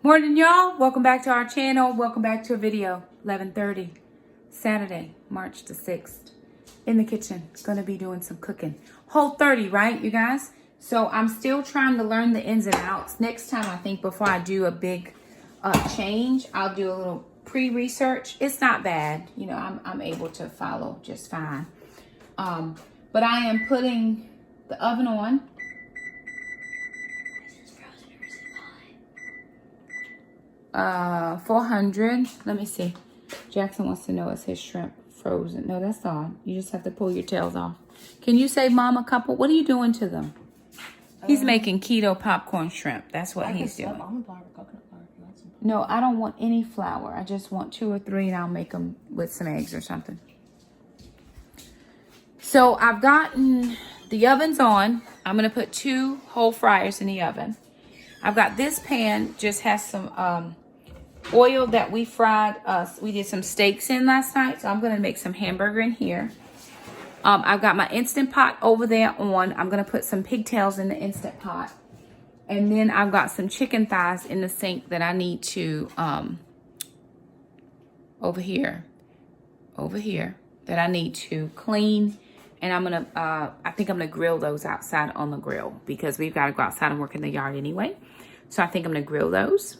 Morning, y'all. Welcome back to our channel. Welcome back to a video. 11:30, Saturday, March the 6th. In the kitchen, gonna be doing some cooking. Whole 30, right, you guys? So I'm still trying to learn the ins and outs. Next time, I think before I do a big change, I'll do a little pre-research. It's not bad. You know, I'm able to follow just fine. But I am putting the oven on. 400. Let me see. Jackson wants to know, is his shrimp frozen? No, that's on. You just have to pull your tails off. Can you save Mom a couple? What are you doing to them? He's making keto popcorn shrimp. That's what he's doing. Almond flour, coconut flour. No, I don't want any flour. I just want 2 or 3, and I'll make them with some eggs or something. So I've gotten the ovens on. I'm going to put 2 whole fryers in the oven. I've got this pan, just has some oil that we fried. We did some steaks in last night, so I'm going to make some hamburger in here. I've got my Instant Pot over there on. I'm going to put some pigtails in the Instant Pot. And then I've got some chicken thighs in the sink that I need to, over here, that I need to clean. And I'm going to, I think I'm going to grill those outside on the grill because we've got to go outside and work in the yard anyway. So I think I'm going to grill those.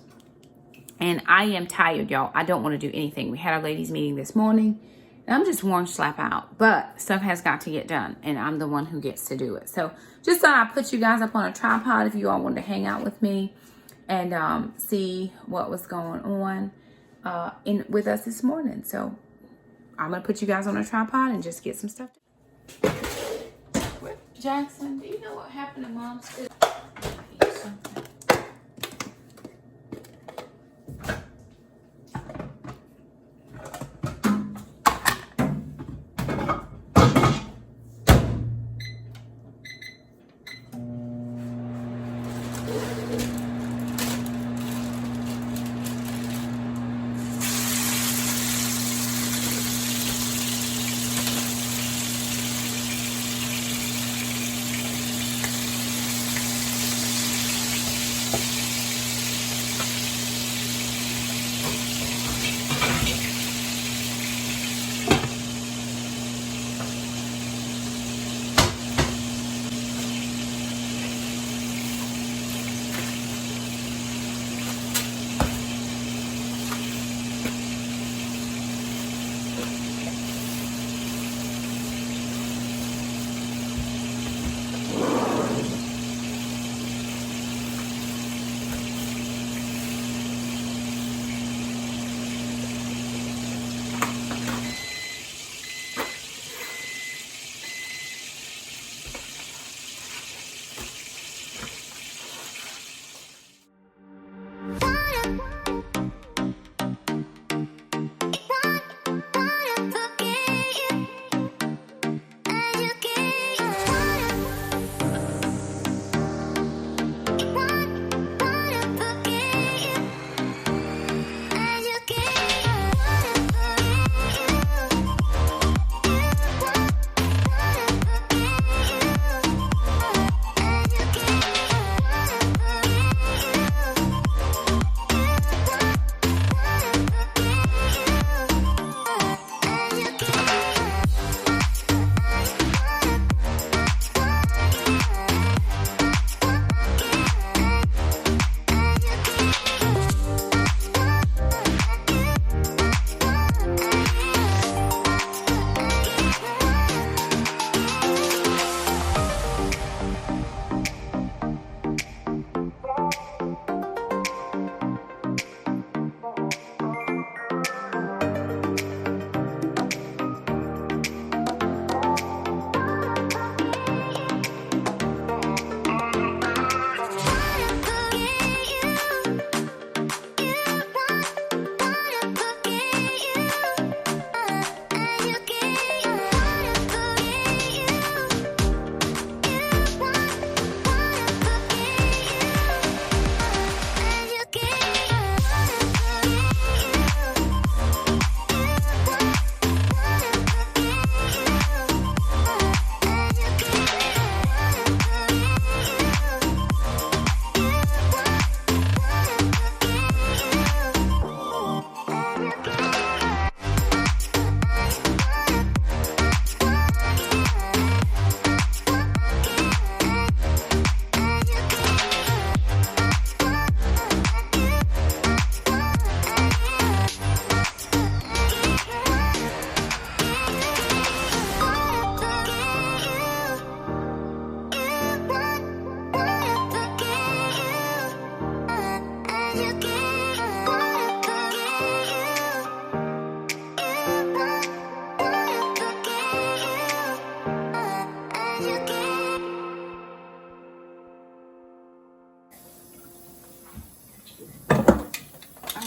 And I am tired, y'all. I don't want to do anything. We had our ladies meeting this morning. And I'm just worn slap out. But stuff has got to get done. And I'm the one who gets to do it. So just thought I'd put you guys up on a tripod if you all wanted to hang out with me. And see what was going on with us this morning. So I'm going to put you guys on a tripod and just get some stuff done. Jackson, do you know what happened to Mom's food?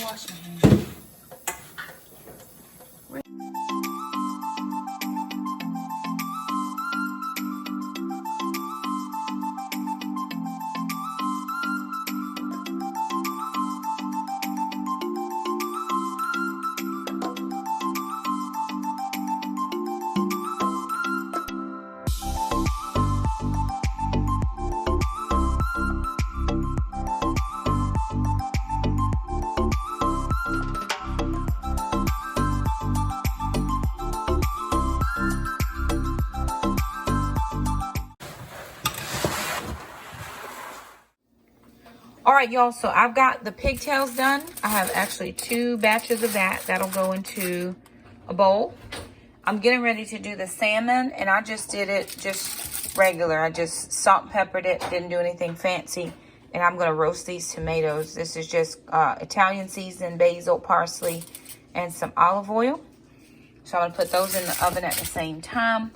wash my hands. All right, y'all, so I've got the pigtails done. I have actually 2 batches of that. That'll go into a bowl. I'm getting ready to do the salmon, and I just did it just regular. I just salt and peppered it, didn't do anything fancy. And I'm gonna roast these tomatoes. This is just Italian seasoned basil, parsley, and some olive oil. So I'm gonna put those in the oven at the same time.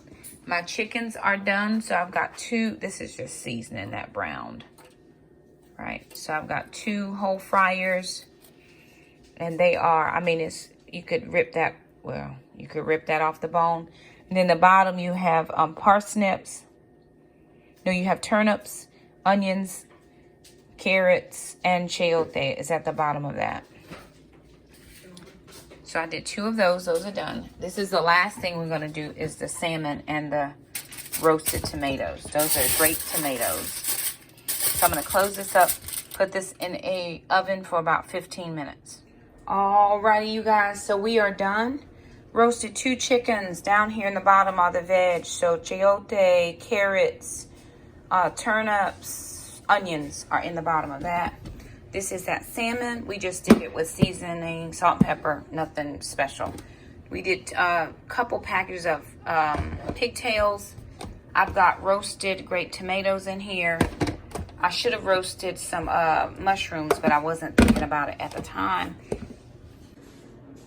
My chickens are done, so I've got 2, this is just seasoning that browned. Right, so I've got 2 whole fryers, and they are, I mean, you could rip that, well, you could rip that off the bone. And then the bottom you have parsnips, no, you have turnips, onions, carrots, and chayote is at the bottom of that. So I did 2 of those are done. This is the last thing we're gonna do is the salmon and the roasted tomatoes. Those are great tomatoes. So I'm gonna close this up, put this in a oven for about 15 minutes. Alrighty, you guys, so we are done. Roasted 2 chickens. Down here in the bottom are the veg. So chayote, carrots, turnips, onions are in the bottom of that. This is that salmon. We just did it with seasoning, salt and pepper, nothing special. We did a couple packages of pigtails. I've got roasted great tomatoes in here. I should have roasted some mushrooms, but I wasn't thinking about it at the time.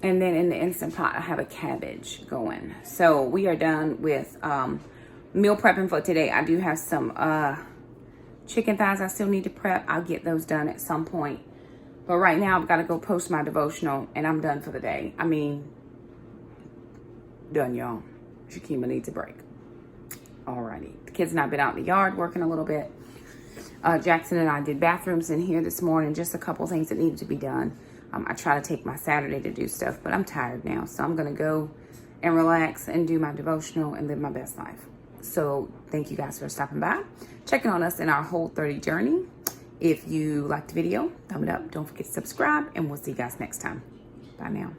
And then in the Instant Pot, I have a cabbage going. So we are done with meal prepping for today. I do have some chicken thighs I still need to prep. I'll get those done at some point. But right now, I've got to go post my devotional, and I'm done for the day. I mean, done, y'all. Shakema needs a break. Alrighty. The kids and I have been out in the yard working a little bit. Jackson and I did bathrooms in here this morning, just a couple things that needed to be done. I try to take my Saturday to do stuff, but I'm tired now. So I'm going to go and relax and do my devotional and live my best life. So thank you guys for stopping by, checking on us in our Whole 30 journey. If you liked the video, thumb it up. Don't forget to subscribe, and we'll see you guys next time. Bye now.